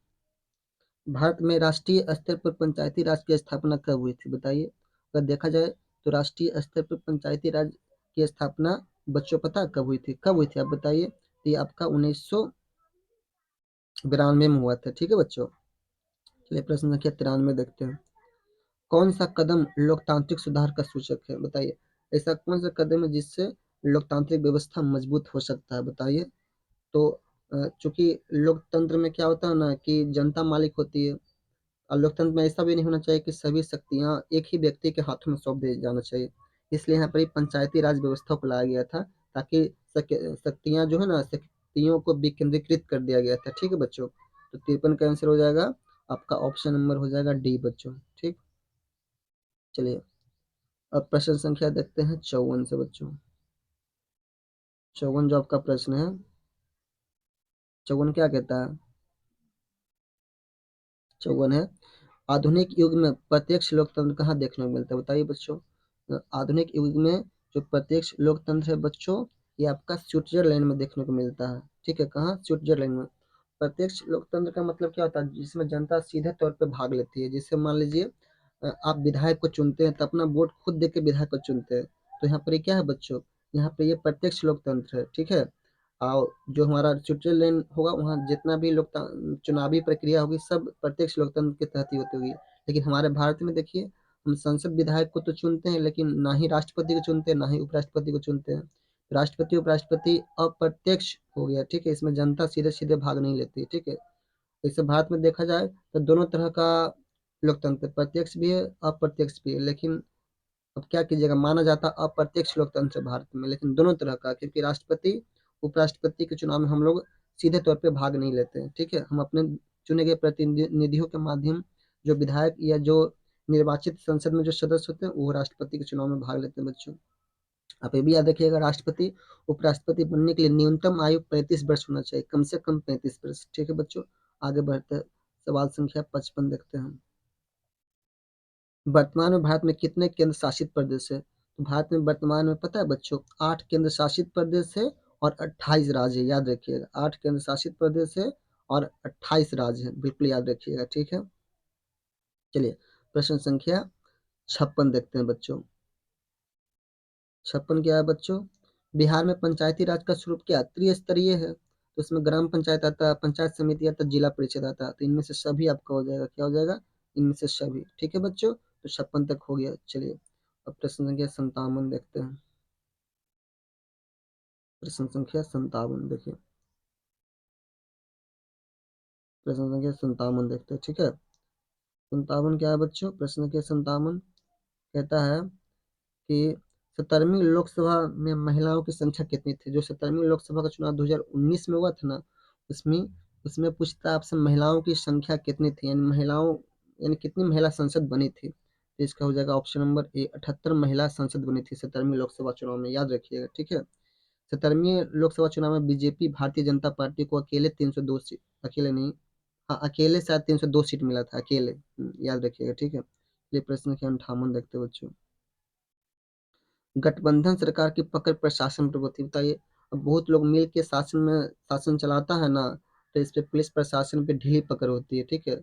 भारत में राष्ट्रीय स्तर पर पंचायती राज की स्थापना कब हुई थी? बताइए। अगर देखा जाए तो राष्ट्रीय स्तर पर पंचायती राज की स्थापना बच्चों पता है कब हुई थी? कब हुई थी आप बताइए। तो ये आपका 1992 में हुआ था, ठीक है बच्चों। चलिए प्रश्न संख्या 93 देखते हैं। कौन सा कदम लोकतांत्रिक सुधार का सूचक है? बताइए। ऐसा कौन सा कदम है जिससे लोकतांत्रिक व्यवस्था मजबूत हो सकता है? बताइए। तो चूँकि लोकतंत्र में क्या होता है ना कि जनता मालिक होती है, और लोकतंत्र में ऐसा भी नहीं होना चाहिए कि सभी शक्तियाँ एक ही व्यक्ति के हाथों में सौंप दिया जाना चाहिए। इसलिए यहाँ पर ये पंचायती राज व्यवस्था को लाया गया था, ताकि शक्तियाँ जो है ना, शक्तियों को विकेंद्रीकृत कर दिया गया था। ठीक है बच्चों? तो 53 का आंसर हो जाएगा आपका, ऑप्शन नंबर हो जाएगा डी बच्चों। ठीक, चलिए अब प्रश्न संख्या देखते हैं 54 से बच्चों। 54 जो आपका प्रश्न है, 54 क्या कहता है? 54 है, आधुनिक युग में प्रत्यक्ष लोकतंत्र कहाँ देखने को मिलता है? बताइए बच्चों। आधुनिक युग में जो प्रत्यक्ष लोकतंत्र है बच्चों, ये आपका स्विट्जरलैंड में देखने को मिलता है। ठीक है, कहाँ? स्विट्जरलैंड में। प्रत्यक्ष लोकतंत्र का मतलब क्या होता है? जिसमें जनता सीधे तौर पे भाग लेती है। जैसे मान लीजिए आप विधायक को चुनते हैं, तो अपना वोट खुद दे के विधायक को चुनते हैं। तो यहाँ पर ये क्या है बच्चों? यहाँ पे ये प्रत्यक्ष लोकतंत्र है। ठीक है, और जो हमारा स्विट्जरलैंड होगा, वहाँ जितना भी लोक चुनावी प्रक्रिया होगी, सब प्रत्यक्ष लोकतंत्र के तहत ही होती होगी। लेकिन हमारे भारत में देखिए, हम संसद विधायक को तो चुनते हैं, लेकिन ना ही राष्ट्रपति को चुनते हैं, ना ही उपराष्ट्रपति को चुनते हैं। राष्ट्रपति उपराष्ट्रपति अप्रत्यक्ष हो गया। ठीक है, इसमें जनता सीधे सीधे भाग नहीं लेती। ठीक है, जैसे भारत में देखा जाए तो दोनों तरह का लोकतंत्र, प्रत्यक्ष भी है, अप्रत्यक्ष भी है। लेकिन अब क्या कीजिएगा, माना जाता है अप्रत्यक्ष लोकतंत्र भारत में, लेकिन दोनों तरह का, क्योंकि राष्ट्रपति उपराष्ट्रपति के चुनाव में हम लोग सीधे तौर पे भाग नहीं लेते हैं। ठीक है, हम अपने चुने गए प्रतिनिधियों के माध्यम, जो विधायक या जो निर्वाचित संसद में जो सदस्य होते हैं, वो राष्ट्रपति के चुनाव में भाग लेते हैं बच्चों। आप ये भी याद रखिएगा, राष्ट्रपति उपराष्ट्रपति बनने के लिए न्यूनतम आयु 35 वर्ष होना चाहिए, कम से कम 35 वर्ष। ठीक है बच्चों, आगे बढ़ते हैं, सवाल संख्या 55 देखते हैं। वर्तमान में भारत में कितने केंद्र शासित प्रदेश है? तो भारत में वर्तमान में पता है बच्चों, 8 केंद्र शासित प्रदेश है और 28 राज्य है। याद रखिएगा, 8 केंद्र शासित प्रदेश है और 28 राज्य है, बिल्कुल याद रखिएगा। ठीक है, चलिए प्रश्न संख्या 56 देखते हैं बच्चों। 56 क्या है बच्चों? बिहार में पंचायती राज का स्वरूप क्या? त्रिस्तरीय है। तो इसमें ग्राम पंचायत आता है, पंचायत समिति आता है, जिला परिषद आता है। तो इनमें से सभी आपका हो जाएगा। क्या हो जाएगा? इनमें से सभी। ठीक है बच्चों, तो 56 तक हो गया। चलिए अब प्रश्न संख्या 57 देखते हैं। प्रश्न संख्या 57 देखिए, प्रश्न संख्या 57 देखते हैं। ठीक है, 57 क्या है बच्चों? प्रश्न संख्या 57 कहता है कि 17वीं लोकसभा में महिलाओं की संख्या कितनी थी? जो 17वीं लोकसभा का चुनाव 2019 में हुआ था ना, उसमें उसमें पूछता है आपसे महिलाओं की संख्या कितनी थी, यानी महिलाओं, यानी कितनी महिला संसद बनी थी? तो इसका हो जाएगा ऑप्शन नंबर ए, 78 महिला संसद बनी थी 17वीं लोकसभा चुनाव में। याद रखिएगा। ठीक है, 17वीं लोकसभा चुनाव में बीजेपी भारतीय जनता पार्टी को अकेले 302 सीट, अकेले नहीं, हाँ अकेले शायद 302 सीट मिला था, अकेले। याद रखिएगा। ठीक है, ये प्रश्न संख्या 58 देखते हैं बच्चों। गठबंधन सरकार की पकड़ प्रशासन पर होती है। बताइए, अब बहुत लोग मिल के शासन चलाता है ना, तो इस पे पुलिस प्रशासन पे ढीली पकड़ होती है। ठीक है,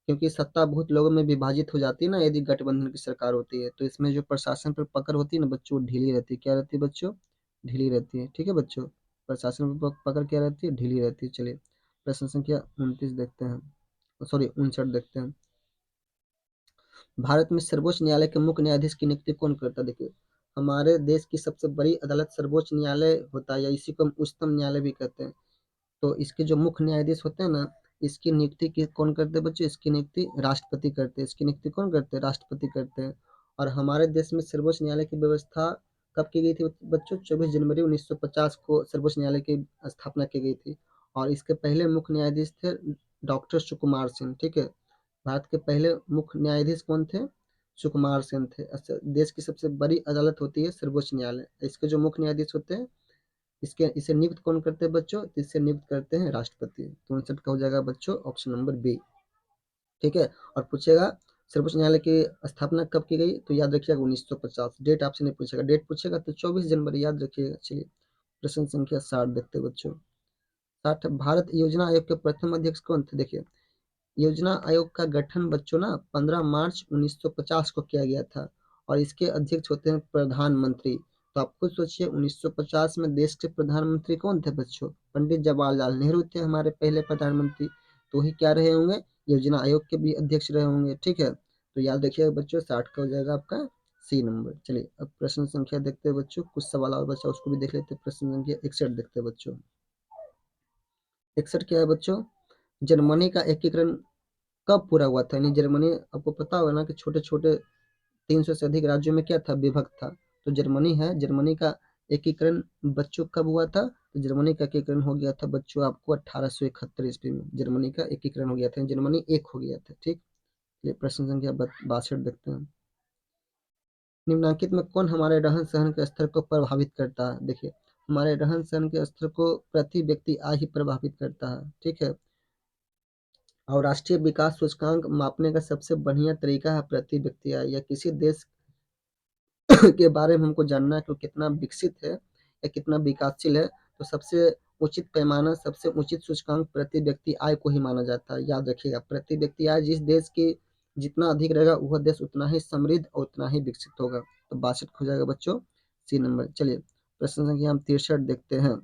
क्योंकि सत्ता बहुत लोगों में विभाजित हो जाती है ना, यदि गठबंधन की सरकार होती है, तो इसमें जो प्रशासन पर पकड़ होती है ना बच्चों, वो ढीली रहती है। क्या रहती है बच्चों? ढीली रहती है। ठीक है बच्चों, प्रशासन पर पकड़ क्या रहती है? ढीली रहती है। चलिए प्रश्न संख्या 29 देखते हैं, सॉरी 59 देखते हैं। भारत में सर्वोच्च न्यायालय के मुख्य न्यायाधीश की नियुक्ति कौन करता है? देखिए, हमारे देश की सबसे बड़ी अदालत सर्वोच्च न्यायालय होता है, या इसी को हम उच्चतम न्यायालय भी कहते हैं। तो इसके जो मुख्य न्यायाधीश होते हैं ना, इसकी नियुक्ति की कौन करते हैं बच्चों? इसकी नियुक्ति राष्ट्रपति करते हैं। इसकी नियुक्ति कौन करते हैं? राष्ट्रपति करते हैं। और हमारे देश में सर्वोच्च न्यायालय की व्यवस्था कब की गई थी बच्चों? 24 जनवरी 1950 को सर्वोच्च न्यायालय की स्थापना की गई थी। और इसके पहले मुख्य न्यायाधीश थे डॉक्टर सुकुमार सिंह। ठीक है, भारत के पहले मुख्य न्यायाधीश कौन थे? सुकुमार सेन थे। अच्छा, देश की सबसे बड़ी अदालत होती है सर्वोच्च न्यायालय। इसके जो मुख्य न्यायाधीश होते हैं, इसके इसे नियुक्त कौन करते हैं बच्चों? तो इसे नियुक्त करते हैं राष्ट्रपति। तो 59 का हो जाएगा बच्चों ऑप्शन नंबर बी। ठीक है, और पूछेगा सर्वोच्च न्यायालय की स्थापना कब की गई? तो याद रखिएगा 1950। डेट आपसे नहीं पूछेगा, डेट पूछेगा तो 24 जनवरी याद रखिएगा। चलिए प्रश्न संख्या 60 देखते हैं बच्चों। 60, भारत योजना आयोग के प्रथम अध्यक्ष कौन थे? देखिए, योजना आयोग का गठन बच्चों ना 15 मार्च 1950 को किया गया था, और इसके अध्यक्ष होते हैं प्रधानमंत्री। तो आप खुद सोचिए, 1950 में देश के प्रधानमंत्री कौन थे बच्चों? पंडित जवाहरलाल नेहरू थे हमारे पहले प्रधानमंत्री। तो ही क्या रहे होंगे? योजना आयोग के भी अध्यक्ष रहे होंगे। ठीक है, तो याद रखिएगा बच्चों, 60 का हो जाएगा आपका सी नंबर। चलिए अब प्रश्न संख्या देखते हैं बच्चों, कुछ सवाल और बचा उसको भी देख लेते हैं। प्रश्न संख्या 61 देखते हैं बच्चों। 61 क्या है बच्चों, जर्मनी का एकीकरण कब पूरा हुआ था? यानी जर्मनी, आपको पता होगा ना कि छोटे छोटे 300 से अधिक राज्यों में क्या था, विभक्त था। तो जर्मनी है, जर्मनी का एकीकरण बच्चों कब हुआ था? तो जर्मनी का एकीकरण हो गया था बच्चों आपको 1871 ईस्वी में जर्मनी का एकीकरण हो गया था, जर्मनी एक हो गया था। ठीक, ये प्रश्न संख्या 62 देखते हैं। निम्नलिखित में कौन हमारे रहन सहन के स्तर को प्रभावित करता है? देखिए, हमारे रहन सहन के स्तर को प्रति व्यक्ति आय ही प्रभावित करता है। ठीक है, और राष्ट्रीय विकास सूचकांक मापने का सबसे बढ़िया तरीका है प्रति व्यक्ति आय, या किसी देश के बारे में हमको जानना है कि वो कितना विकसित है या कितना विकासशील है, तो सबसे उचित पैमाना, सबसे उचित सूचकांक प्रति व्यक्ति आय को ही माना जाता है। याद रखिएगा, प्रति व्यक्ति आय जिस देश की जितना अधिक रहेगा वह देश उतना ही समृद्ध और उतना ही विकसित होगा। तो 62 हो जाएगा बच्चों, सी नंबर। चलिए प्रश्न संख्या हम 63 देखते हैं।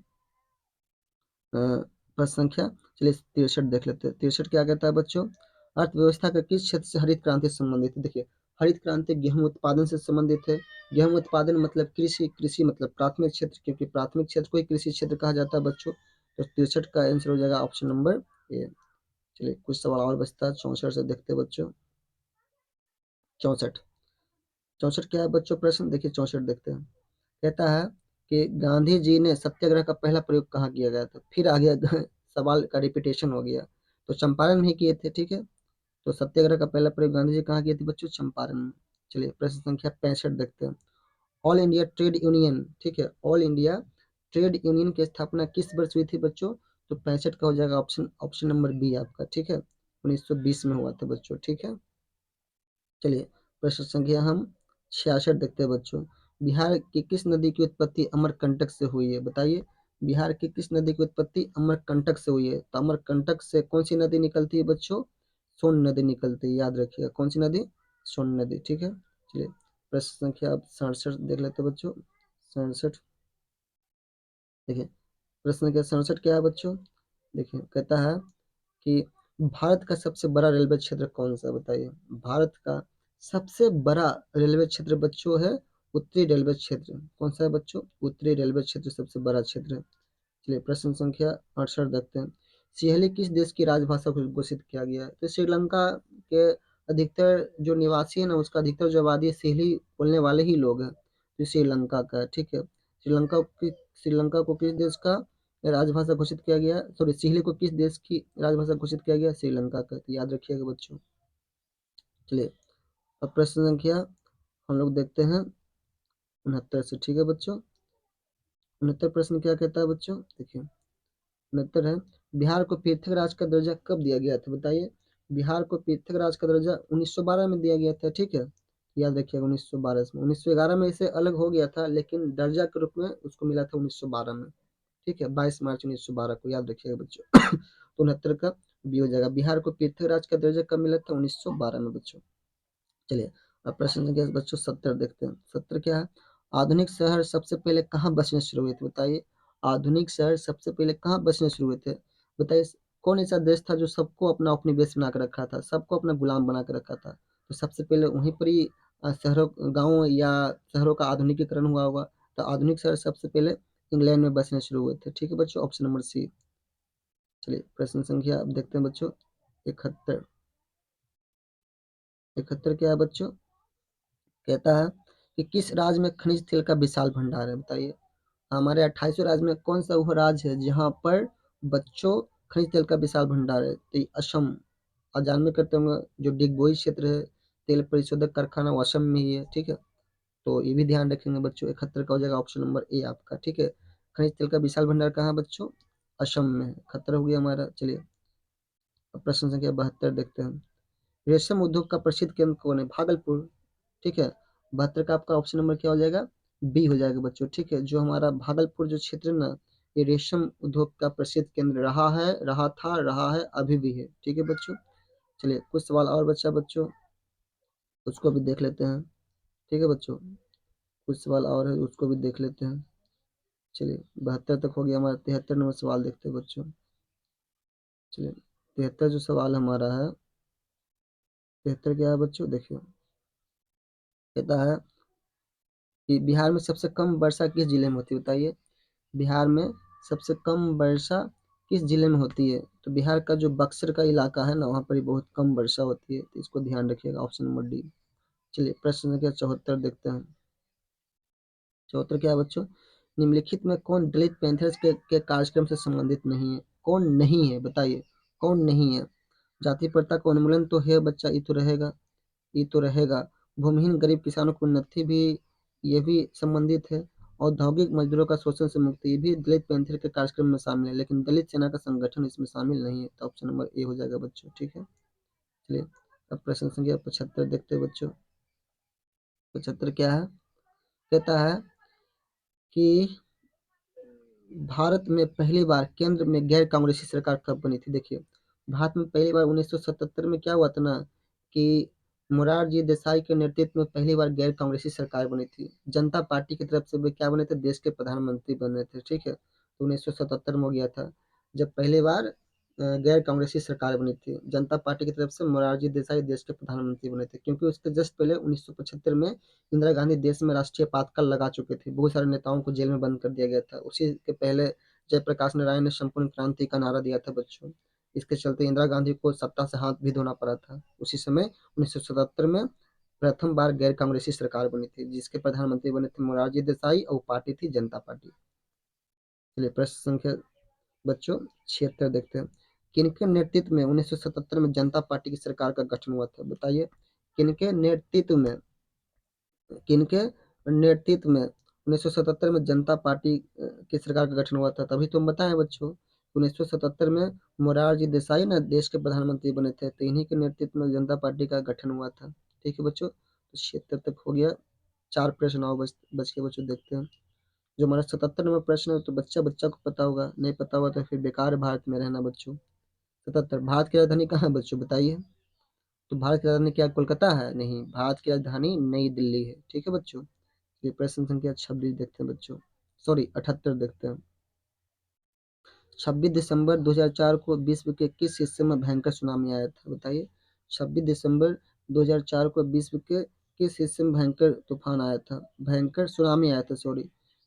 प्रश्न संख्या, चलिए 63 देख लेते हैं। 63 क्या कहता है बच्चों, अर्थव्यवस्था का किस क्षेत्र से हरित क्रांति से संबंधित है? देखिए, हरित क्रांति गेहूं उत्पादन से संबंधित है। गेहूं उत्पादन मतलब कृषि, कृषि मतलब प्राथमिक क्षेत्र, क्योंकि प्राथमिक क्षेत्र को ही कृषि क्षेत्र कहा जाता है बच्चों। तो 63 का आंसर हो जाएगा ऑप्शन नंबर ए। चलिए कुछ सवाल और बचता है, 64 से देखते हैं बच्चों। 64, 64 क्या है बच्चों प्रश्न, देखिए 64 देखते हैं। कहता है कि गांधी जी ने सत्याग्रह का पहला प्रयोग कहाँ किया गया था? फिर आ गया सवाल का रिपीटेशन हो गया। तो चंपारण में ही किए थे। ठीक है, तो सत्याग्रह का पहला प्रयोग गांधी जी कहाँ किए थे बच्चों? चंपारण में। चलिए प्रश्न संख्या 65 देखते हैं। ऑल इंडिया ट्रेड यूनियन, ठीक है, ऑल इंडिया ट्रेड यूनियन की स्थापना किस वर्ष हुई थी बच्चों? तो 65 का हो जाएगा ऑप्शन, ऑप्शन नंबर बी आपका। ठीक है, 1920 में हुआ था बच्चों। ठीक है, चलिए प्रश्न संख्या हम 66 देखते हैं बच्चों। बिहार की किस नदी की उत्पत्ति अमरकंटक से हुई है? बताइए, बिहार की किस नदी की उत्पत्ति अमरकंटक से हुई है? तो अमरकंटक से कौन सी नदी निकलती है बच्चों? सोन नदी निकलती है, याद रखिएगा कौन सी नदी, सोन नदी। ठीक है, चलिए प्रश्न संख्या आप 67 देख लेते हैं बच्चों। 67 देखिए, प्रश्न संख्या 67 क्या है बच्चों, देखिए कहता है कि भारत का सबसे बड़ा रेलवे क्षेत्र कौन सा है? बताइए, भारत का सबसे बड़ा रेलवे क्षेत्र बच्चों है उत्तरी रेलवे क्षेत्र। कौन सा है बच्चों? उत्तरी रेलवे क्षेत्र सबसे बड़ा क्षेत्र है। चलिए प्रश्न संख्या 68 देखते हैं। सिंहली किस देश की राजभाषा को घोषित किया गया है? तो श्रीलंका के अधिकतर जो निवासी है ना, उसका अधिकतर जो आबादी है सिंहली बोलने वाले ही लोग हैं, तो श्रीलंका का है। ठीक है, श्रीलंका को किस देश का राजभाषा घोषित किया गया? सॉरी, सिंहली को किस देश की राजभाषा घोषित किया गया? श्रीलंका का। तो याद रखिएगा बच्चों। चलिए अब प्रश्न संख्या हम लोग देखते हैं 69 से। ठीक है बच्चों, 69 प्रश्न क्या कहता है बच्चों, देखिए 69 है, बिहार को पृथक राज्य का दर्जा कब दिया गया था? बताइए, बिहार को पृथक राज्य का दर्जा 1912 में दिया गया था। ठीक है, याद रखिएगा 1912 में, 1911 में इसे अलग हो गया था, लेकिन दर्जा के रूप में उसको मिला था 1912 में। ठीक है, 22 मार्च 1912 को, याद रखिएगा बच्चों। तो 69 का बी हो जाएगा। बिहार को पृथक राज्य का दर्जा कब मिला था? 1912 में बच्चों। चलिए अब प्रश्न संख्या बच्चों 70 देखते हैं। 70 क्या है, आधुनिक शहर सबसे पहले कहाँ बसने शुरू हुए थे? बताइए, आधुनिक शहर सबसे पहले कहाँ बसने शुरू हुए थे? बताइए, कौन ऐसा देश था जो सबको अपना अपनी बेस बना कर रखा था, सबको अपना गुलाम बना कर रखा था? तो सबसे पहले वहीं पर ही शहरों, गाँव या शहरों का आधुनिकीकरण हुआ होगा। तो आधुनिक शहर सबसे पहले इंग्लैंड में बसने शुरू हुए थे। ठीक है बच्चों, ऑप्शन नंबर सी। चलिए प्रश्न संख्या अब देखते हैं बच्चों 71। 71 क्या है बच्चों, कहता है कि किस राज्य में खनिज तेल का विशाल भंडार है? बताइए, हमारे 28 राज्य में कौन सा वो राज्य है जहाँ पर बच्चों खनिज तेल का विशाल भंडार है? तो ये असम। और जानबे करते होंगे जो डिगबोई क्षेत्र है, तेल परिशोधक कारखाना वो असम में ही है। ठीक है, तो ये भी ध्यान रखेंगे बच्चों। 71 का हो जाएगा ऑप्शन नंबर ए आपका। ठीक है, खनिज तेल का विशाल भंडार कहाँ है बच्चों? असम में है। 71 हो गया हमारा। चलिए अब प्रश्न संख्या 72 देखते हैं। रेशम उद्योग का प्रसिद्ध केंद्र कौन है? भागलपुर। ठीक है, 72 का आपका ऑप्शन नंबर क्या हो जाएगा? बी हो जाएगा बच्चों। ठीक है, जो हमारा भागलपुर जो क्षेत्र है ना, ये रेशम उद्योग का प्रसिद्ध केंद्र रहा है, रहा था, रहा है, अभी भी है। ठीक है बच्चों, चलिए कुछ सवाल और बच्चा बच्चों, उसको भी देख लेते हैं। ठीक है बच्चों, कुछ सवाल और है उसको भी देख लेते हैं। चलिए 72 तक हो गया हमारा, 73 नंबर सवाल देखते हैं बच्चों। चलिए 73 जो सवाल हमारा है, 73 क्या है बच्चों, देखिए कहता है कि बिहार में सबसे कम वर्षा किस जिले में होती है बताइए? बिहार में सबसे कम वर्षा किस जिले में होती है? तो बिहार का जो बक्सर का इलाका है ना, वहाँ पर ही बहुत कम वर्षा होती है, तो इसको ध्यान रखिएगा, ऑप्शन नंबर डी। चलिए प्रश्न संख्या 74 देखते हैं। 74 क्या है बच्चों? निम्नलिखित में कौन दलित पैंथर्स के कार्यक्रम से संबंधित नहीं है? कौन नहीं है बताइए? कौन नहीं है? जाति प्रथा का उन्मूलन तो है बच्चा, ये तो रहेगा, ये तो रहेगा। भूमिहीन गरीब किसानों की उन्नति भी, ये भी संबंधित है। औद्योगिक मजदूरों का शोषण से मुक्ति, ये भी दलित पैंथर के कार्यक्रम में शामिल है, लेकिन दलित सेना का संगठन इसमें शामिल नहीं है, तो ऑप्शन नंबर ए हो जाएगा बच्चों। ठीक है, चलिए अब प्रश्न संख्या 75 देखते हैं बच्चों। 75 क्या है? कहता है कि भारत में पहली बार केंद्र में गैर कांग्रेसी सरकार कब बनी थी? देखिए, भारत में पहली बार 1977 में क्या हुआ था ना, कि मोरारजी देसाई के नेतृत्व में पहली बार गैर कांग्रेसी सरकार बनी थी। जनता पार्टी की तरफ से वे क्या बने थे? देश के प्रधानमंत्री बने थे। ठीक है, तो 1977 में हो गया था जब पहली बार गैर कांग्रेसी सरकार बनी थी। जनता पार्टी की तरफ से मोरारजी देसाई देश के प्रधानमंत्री बने थे, क्योंकि उसके जस्ट पहले 1975 में इंदिरा गांधी देश में राष्ट्रीय आपातकाल लगा चुके थे, बहुत सारे नेताओं को जेल में बंद कर दिया गया था। उसी के पहले जयप्रकाश नारायण ने संपूर्ण क्रांति का नारा दिया था बच्चों। इसके चलते इंदिरा गांधी को सत्ता से हाथ भी धोना पड़ा था। उसी समय 1977 में प्रथम बार गैर कांग्रेसी सरकार बनी थी, जिसके प्रधानमंत्री बने थे मोरारजी देसाई, और पार्टी थी जनता पार्टी। चलिए प्रश्न संख्या बच्चों 76 देखते हैं। किनके नेतृत्व में 1977 में जनता पार्टी की सरकार का गठन हुआ था? बताइए, किनके नेतृत्व में, किनके नेतृत्व में 1977 में जनता पार्टी की सरकार का गठन हुआ था? तभी तो हम बताएं बच्चों, 1977 में मोरारजी देसाई ना देश के प्रधानमंत्री बने थे, तो इन्हीं के नेतृत्व में जनता पार्टी का गठन हुआ था। ठीक है बच्चों, तो 76 तक हो गया। 4 प्रश्न और बच के बच्चों देखते हैं। जो हमारा 77 नंबर प्रश्न है, तो बच्चा बच्चा को पता होगा, नहीं पता होगा तो फिर बेकार है भारत में रहना बच्चों। 77 भारत की राजधानी कहाँ है बच्चों बताइए? तो भारत की राजधानी क्या कोलकाता है? नहीं, भारत की राजधानी नई दिल्ली है। ठीक है बच्चों, ये प्रश्न संख्या 26 देखते हैं बच्चों, सॉरी 78 देखते हैं। 26 दिसंबर 2004 को विश्व के किस हिस्से में भयंकर सुनामी आया था? बताइए, 26 दिसंबर 2004 को विश्व के किस हिस्से में भयंकर तूफान आया था, भयंकर सुनामी आया था, सॉरी।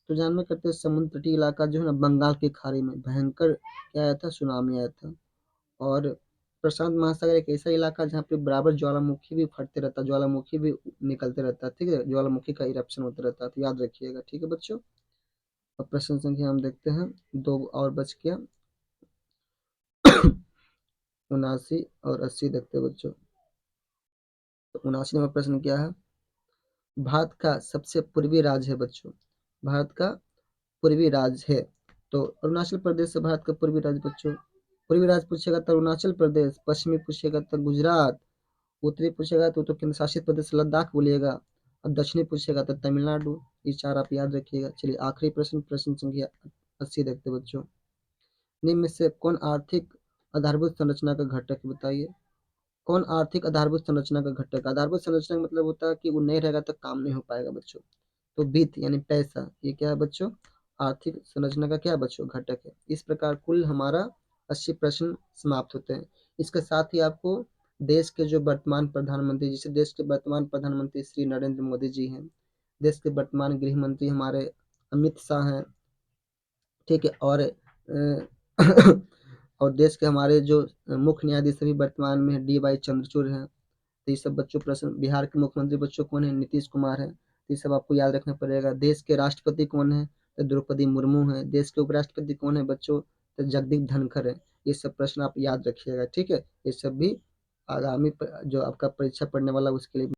तो जानना करते हैं, समुद्र तटीय इलाका जो है ना, बंगाल की खाड़ी में भयंकर क्या आया था? सुनामी आया था। और प्रशांत महासागर एक ऐसा इलाका जहाँ पे बराबर ज्वालामुखी भी फटते रहता है, ज्वालामुखी भी निकलते रहता है। ठीक है, ज्वालामुखी का इरप्शन होता रहता है, तो याद रखिएगा। ठीक है बच्चों, अब प्रश्न संख्या हम देखते हैं, दो और बच गया। 79 और 80 देखते हैं बच्चों। तो 79 नंबर प्रश्न क्या है? भारत का सबसे पूर्वी राज्य है बच्चों, भारत का पूर्वी राज्य है, तो अरुणाचल प्रदेश है भारत का पूर्वी राज्य बच्चों। पूर्वी राज्य पूछेगा तो अरुणाचल प्रदेश, पश्चिमी पूछेगा तो गुजरात, उत्तरी पूछेगा तो केंद्र शासित प्रदेश लद्दाख बोलिएगा, और दक्षिणी पूछेगा तो तमिलनाडु। ये 4 आप याद रखिएगा। चलिए आखिरी प्रश्न, प्रश्न संख्या 80 देखते हैं बच्चों। निम्न में से कौन आर्थिक आधारभूत संरचना का घटक है? बताइए, कौन आर्थिक आधारभूत संरचना का घटक? आधारभूत संरचना का मतलब होता है कि वो नहीं रहेगा तो काम नहीं हो पाएगा बच्चों। तो वित्त यानी पैसा, ये क्या है बच्चों? आर्थिक संरचना का क्या बच्चों? घटक है। इस प्रकार कुल हमारा 80 प्रश्न समाप्त होते हैं। इसके साथ ही आपको देश के जो वर्तमान प्रधानमंत्री, जैसे देश के वर्तमान प्रधानमंत्री श्री नरेंद्र मोदी जी हैं, देश के वर्तमान गृह मंत्री हमारे अमित शाह हैं, ठीक है, और और देश के हमारे जो मुख्य न्यायाधीश अभी वर्तमान में डी वाई चंद्रचूड़ हैं। तो ये सब बच्चों प्रश्न, बिहार के मुख्यमंत्री बच्चों कौन है? नीतीश कुमार है। तो ये सब आपको याद रखना पड़ेगा। देश के राष्ट्रपति कौन है? तो द्रौपदी मुर्मू है। देश के उपराष्ट्रपति कौन है बच्चों? तो जगदीप धनखड़ है। ये सब प्रश्न आप याद रखिएगा। ठीक है, ये सब भी आगामी जो आपका परीक्षा पढ़ने वाला उसके लिए